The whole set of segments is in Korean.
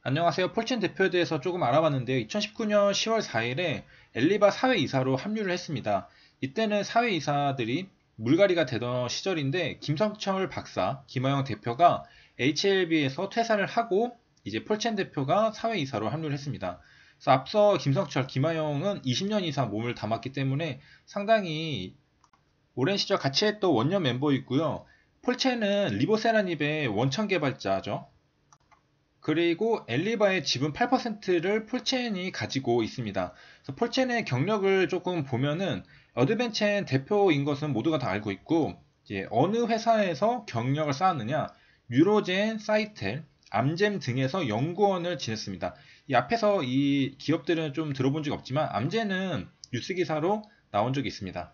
안녕하세요. 폴첸 대표에 대해서 조금 알아봤는데요. 2019년 10월 4일에 엘리바 사회이사로 합류를 했습니다. 이때는 사회이사들이 물갈이가 되던 시절인데 김성철 박사, 김하영 대표가 HLB에서 퇴사를 하고 이제 폴첸 대표가 사회이사로 합류를 했습니다. 그래서 앞서 김성철, 김하영은 20년 이상 몸을 담았기 때문에 상당히 오랜 시절 같이 했던 원년 멤버이고요. 폴첸은 리보세라닙의 원천 개발자죠. 그리고 엘리바의 지분 8%를 폴첸이 가지고 있습니다. 그래서 폴첸의 경력을 조금 보면은 어드벤첸 대표인 것은 모두가 다 알고 있고, 이제 어느 회사에서 경력을 쌓았느냐, 유로젠, 사이텔, 암젠 등에서 연구원을 지냈습니다. 이 앞에서 이 기업들은 좀 들어본 적이 없지만 암젠은 뉴스 기사로 나온 적이 있습니다.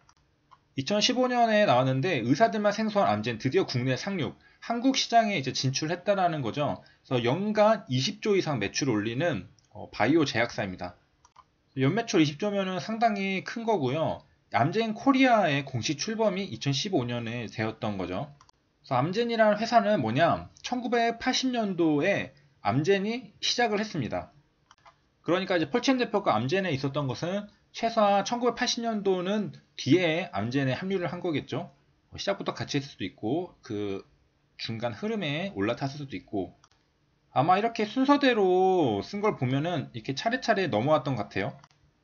2015년에 나왔는데 의사들만 생소한 암젠 드디어 국내 상륙, 한국 시장에 이제 진출했다라는 거죠. 그래서 연간 20조 이상 매출 올리는 바이오 제약사입니다. 연매출 20조면은 상당히 큰 거고요. 암젠 코리아의 공식 출범이 2015년에 되었던 거죠. 그래서 암젠이라는 회사는 뭐냐? 1980년도에 암젠이 시작을 했습니다. 그러니까 이제 펄첸 대표가 암젠에 있었던 것은 최소한 1980년도는 뒤에 암젠에 합류를 한 거겠죠. 시작부터 같이 했을 수도 있고 그 중간 흐름에 올라탔을 수도 있고 아마 이렇게 순서대로 쓴 걸 보면은 이렇게 차례차례 넘어왔던 것 같아요.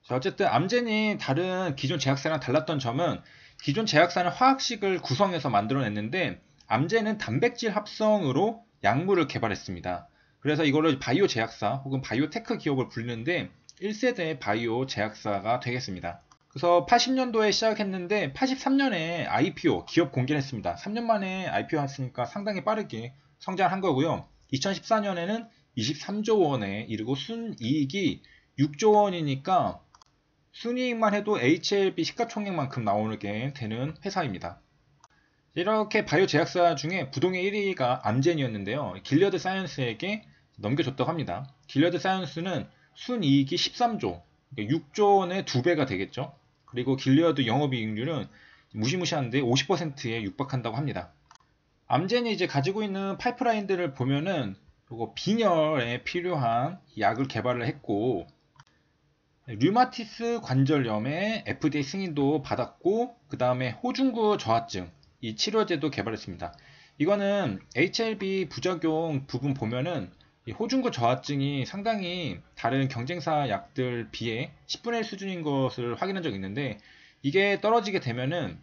자, 어쨌든 암젠이 다른 기존 제약사랑 달랐던 점은 기존 제약사는 화학식을 구성해서 만들어냈는데 암젠은 단백질 합성으로 약물을 개발했습니다. 그래서 이거를 바이오 제약사 혹은 바이오테크 기업을 불리는데 1세대 바이오 제약사가 되겠습니다. 그래서 80년도에 시작했는데 83년에 IPO 기업 공개를 했습니다. 3년 만에 IPO 했으니까 상당히 빠르게 성장한 거고요. 2014년에는 23조 원에 이르고 순이익이 6조 원이니까 순이익만 해도 HLB 시가총액만큼 나오게 되는 회사입니다. 이렇게 바이오 제약사 중에 부동의 1위가 암젠이었는데요. 길리어드 사이언스에게 넘겨줬다고 합니다. 길리어드 사이언스는 순이익이 13조, 6조 원의 2배가 되겠죠. 그리고 길리어드 영업이익률은 무시무시한데 50%에 육박한다고 합니다. 암젠이 이제 가지고 있는 파이프라인들을 보면은 요거 빈혈에 필요한 약을 개발을 했고 류마티스 관절염에 FDA 승인도 받았고 그 다음에 호중구 저하증 이 치료제도 개발했습니다. 이거는 HLB 부작용 부분 보면은 이 호중구 저하증이 상당히 다른 경쟁사 약들 비해 10분의 1 수준인 것을 확인한 적이 있는데 이게 떨어지게 되면은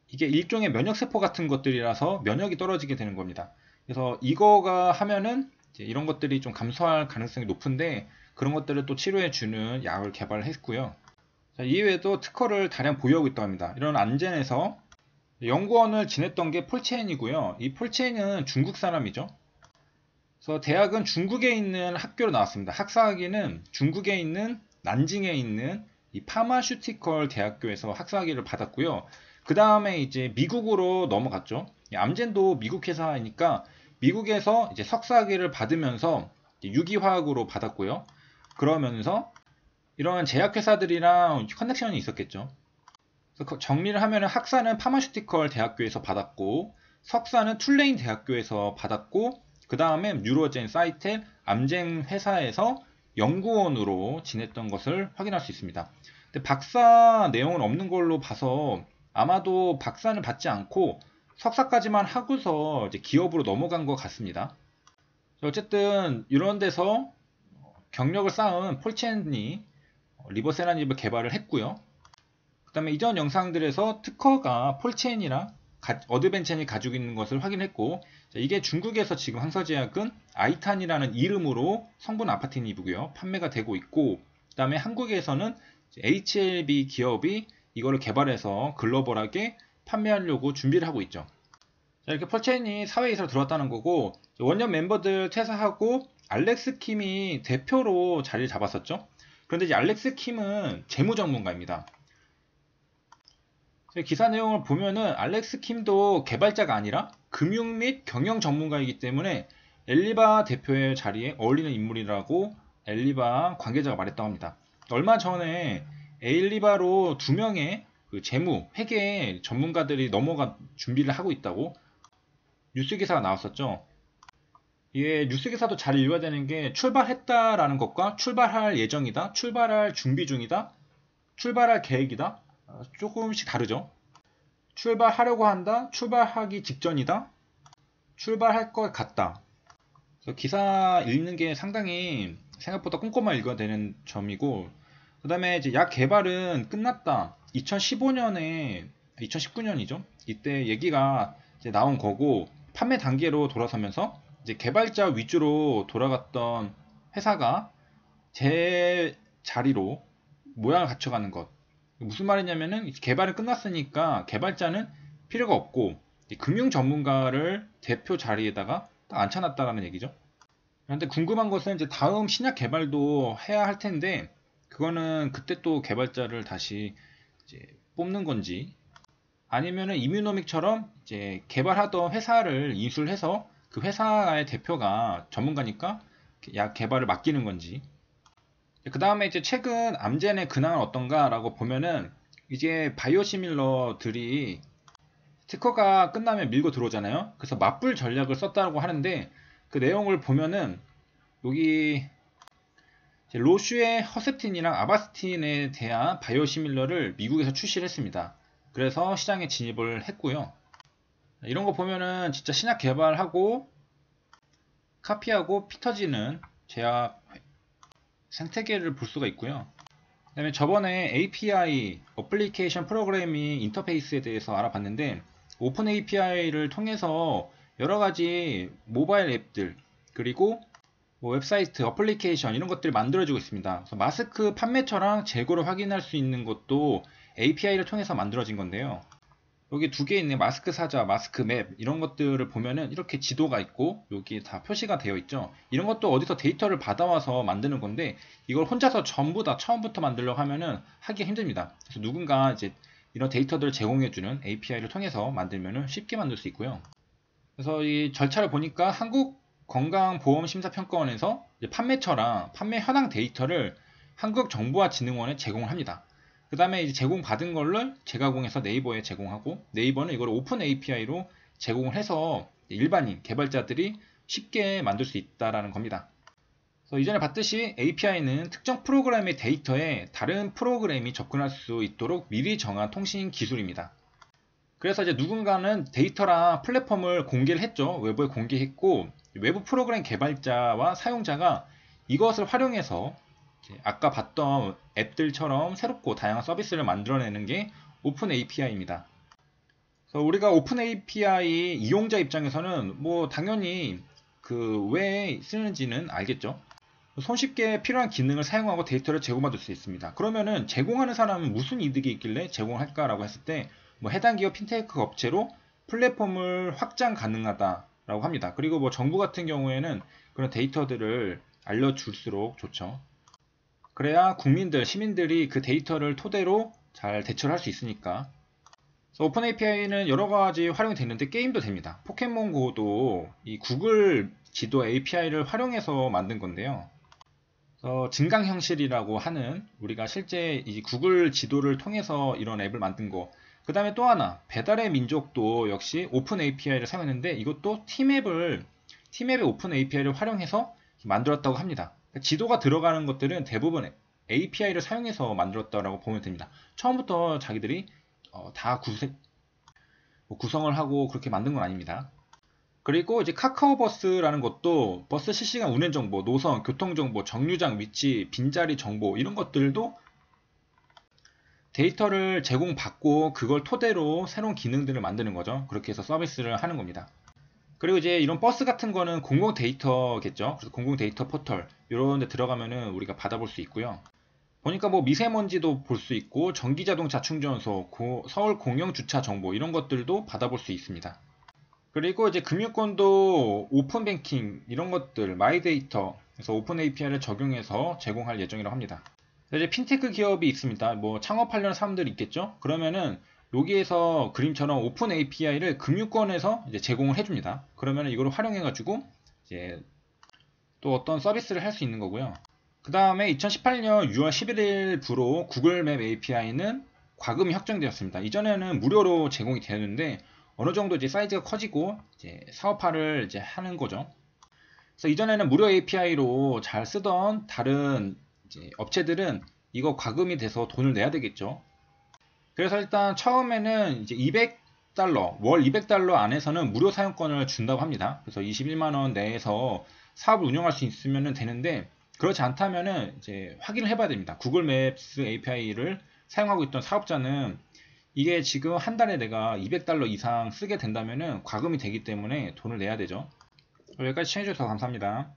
이게 일종의 면역세포 같은 것들이라서 면역이 떨어지게 되는 겁니다. 그래서 이거가 하면은 이런 것들이 좀 감소할 가능성이 높은데 그런 것들을 또 치료해주는 약을 개발했고요. 자, 이외에도 특허를 다량 보유하고 있다고 합니다. 이런 안젠에서 연구원을 지냈던 게 폴체인이고요. 이 폴체인은 중국 사람이죠. 그래서 대학은 중국에 있는 학교로 나왔습니다. 학사학위는 중국에 있는 난징에 있는 이 파마슈티컬 대학교에서 학사학위를 받았고요. 그 다음에 이제 미국으로 넘어갔죠. 암젠도 미국 회사이니까 미국에서 이제 석사학위를 받으면서 유기화학으로 받았고요. 그러면서 이런 제약회사들이랑 커넥션이 있었겠죠. 그래서 정리를 하면 학사는 파마슈티컬 대학교에서 받았고 석사는 툴레인 대학교에서 받았고 그 다음에 뉴로젠, 사이텔, 암젠 회사에서 연구원으로 지냈던 것을 확인할 수 있습니다. 근데 박사 내용은 없는 걸로 봐서 아마도 박사는 받지 않고 석사까지만 하고서 이제 기업으로 넘어간 것 같습니다. 어쨌든 이런 데서 경력을 쌓은 폴첸이 리버세라닙을 개발을 했고요. 그 다음에 이전 영상들에서 특허가 폴첸이랑 어드벤첸이 가지고 있는 것을 확인했고 이게 중국에서 지금 항서제약은 아이탄이라는 이름으로 성분 아파티닙이고요. 판매가 되고 있고 그 다음에 한국에서는 HLB 기업이 이거를 개발해서 글로벌하게 판매하려고 준비를 하고 있죠. 자, 이렇게 펄첸이 사회이사로 들어왔다는 거고 원년 멤버들 퇴사하고 알렉스 킴이 대표로 자리를 잡았었죠. 그런데 이제 알렉스 킴은 재무 전문가입니다. 기사 내용을 보면은 알렉스 킴도 개발자가 아니라 금융 및 경영 전문가이기 때문에 엘리바 대표의 자리에 어울리는 인물이라고 엘리바 관계자가 말했다고 합니다. 얼마 전에 엘리바로 2명의 그 재무, 회계 전문가들이 넘어가 준비를 하고 있다고 뉴스 기사가 나왔었죠. 이게 뉴스 기사도 잘 읽어야 되는 게 출발했다라는 것과 출발할 예정이다, 출발할 준비 중이다, 출발할 계획이다. 조금씩 다르죠. 출발하려고 한다, 출발하기 직전이다, 출발할 것 같다. 그래서 기사 읽는 게 상당히 생각보다 꼼꼼하게 읽어야 되는 점이고, 그 다음에 이제 약 개발은 끝났다. 2015년에, 2019년이죠. 이때 얘기가 이제 나온 거고, 판매 단계로 돌아서면서 이제 개발자 위주로 돌아갔던 회사가 제 자리로 모양을 갖춰가는 것. 무슨 말이냐면은 개발은 끝났으니까 개발자는 필요가 없고 금융 전문가를 대표 자리에다가 딱 앉혀놨다라는 얘기죠. 그런데 궁금한 것은 이제 다음 신약 개발도 해야 할 텐데 그거는 그때 또 개발자를 다시 이제 뽑는 건지 아니면은 이뮤노믹처럼 이제 개발하던 회사를 인수해서 그 회사의 대표가 전문가니까 약 개발을 맡기는 건지. 그 다음에 이제 최근 암젠의 근황은 어떤가라고 보면은 이제 바이오시밀러들이 특허가 끝나면 밀고 들어오잖아요. 그래서 맞불 전략을 썼다고 하는데 그 내용을 보면은 여기 로슈의 허셉틴이랑 아바스틴에 대한 바이오시밀러를 미국에서 출시를 했습니다. 그래서 시장에 진입을 했고요. 이런 거 보면은 진짜 신약 개발하고 카피하고 피 터지는 제약 생태계를 볼 수가 있고요. 그 다음에 저번에 API, 어플리케이션 프로그래밍 인터페이스에 대해서 알아봤는데 오픈 API를 통해서 여러가지 모바일 앱들 그리고 뭐 웹사이트, 어플리케이션 이런 것들이 만들어지고 있습니다. 그래서 마스크 판매처랑 재고를 확인할 수 있는 것도 API를 통해서 만들어진 건데요. 여기 두 개 있는 마스크 사자, 마스크 맵 이런 것들을 보면은 이렇게 지도가 있고 여기 다 표시가 되어 있죠. 이런 것도 어디서 데이터를 받아와서 만드는 건데 이걸 혼자서 전부 다 처음부터 만들려고 하면은 하기 힘듭니다. 그래서 누군가 이제 이런 데이터들을 제공해주는 API를 통해서 만들면은 쉽게 만들 수 있고요. 그래서 이 절차를 보니까 한국건강보험심사평가원에서 판매처랑 판매 현황 데이터를 한국정보화진흥원에 제공을 합니다. 그 다음에 이제 제공받은 걸를 재가공해서 네이버에 제공하고 네이버는 이걸 오픈 API로 제공을 해서 일반인 개발자들이 쉽게 만들 수 있다라는 겁니다. 그래서 이전에 봤듯이 API는 특정 프로그램의 데이터에 다른 프로그램이 접근할 수 있도록 미리 정한 통신 기술입니다. 그래서 이제 누군가는 데이터랑 플랫폼을 공개를 했죠. 외부에 공개했고 외부 프로그램 개발자와 사용자가 이것을 활용해서 아까 봤던 앱들처럼 새롭고 다양한 서비스를 만들어내는 게 오픈 API입니다. 그래서 우리가 오픈 API 이용자 입장에서는 뭐 당연히 그 왜 쓰는지는 알겠죠. 손쉽게 필요한 기능을 사용하고 데이터를 제공받을 수 있습니다. 그러면은 제공하는 사람은 무슨 이득이 있길래 제공할까라고 했을 때 뭐 해당 기업 핀테크 업체로 플랫폼을 확장 가능하다라고 합니다. 그리고 뭐 정부 같은 경우에는 그런 데이터들을 알려줄수록 좋죠. 그래야 국민들, 시민들이 그 데이터를 토대로 잘 대처를 할 수 있으니까. 그래서 오픈 API는 여러 가지 활용이 되는데 게임도 됩니다. 포켓몬고도 이 구글 지도 API를 활용해서 만든 건데요. 증강현실이라고 하는 우리가 실제 이 구글 지도를 통해서 이런 앱을 만든 거. 그 다음에 또 하나 배달의 민족도 역시 오픈 API를 사용했는데 이것도 팀앱의 오픈 API를 활용해서 만들었다고 합니다. 지도가 들어가는 것들은 대부분 API를 사용해서 만들었다고 보면 됩니다. 처음부터 자기들이 다 구성을 하고 그렇게 만든 건 아닙니다. 그리고 이제 카카오버스라는 것도 버스 실시간 운행 정보, 노선, 교통 정보, 정류장 위치, 빈자리 정보 이런 것들도 데이터를 제공받고 그걸 토대로 새로운 기능들을 만드는 거죠. 그렇게 해서 서비스를 하는 겁니다. 그리고 이제 이런 버스 같은 거는 공공 데이터겠죠. 그래서 공공 데이터 포털 이런 데 들어가면은 우리가 받아볼 수 있고요. 보니까 뭐 미세먼지도 볼 수 있고 전기자동차 충전소, 서울 공영 주차 정보 이런 것들도 받아볼 수 있습니다. 그리고 이제 금융권도 오픈뱅킹 이런 것들 마이데이터 그래서 오픈 API를 적용해서 제공할 예정이라고 합니다. 이제 핀테크 기업이 있습니다. 뭐 창업하려는 사람들이 있겠죠. 그러면은 여기에서 그림처럼 오픈 API를 금융권에서 이제 제공을 해줍니다. 그러면 이걸 활용해가지고 이제 또 어떤 서비스를 할 수 있는 거고요. 그 다음에 2018년 6월 11일부로 구글 맵 API는 과금이 확정되었습니다. 이전에는 무료로 제공이 되었는데 어느 정도 이제 사이즈가 커지고 이제 사업화를 이제 하는 거죠. 그래서 이전에는 무료 API로 잘 쓰던 다른 이제 업체들은 이거 과금이 돼서 돈을 내야 되겠죠. 그래서 일단 처음에는 이제 200달러, 월 200달러 안에서는 무료 사용권을 준다고 합니다. 그래서 21만 원 내에서 사업을 운영할 수 있으면 되는데, 그렇지 않다면은 이제 확인을 해봐야 됩니다. 구글 맵스 API를 사용하고 있던 사업자는 이게 지금 한 달에 내가 200달러 이상 쓰게 된다면은 과금이 되기 때문에 돈을 내야 되죠. 여기까지 시청해주셔서 감사합니다.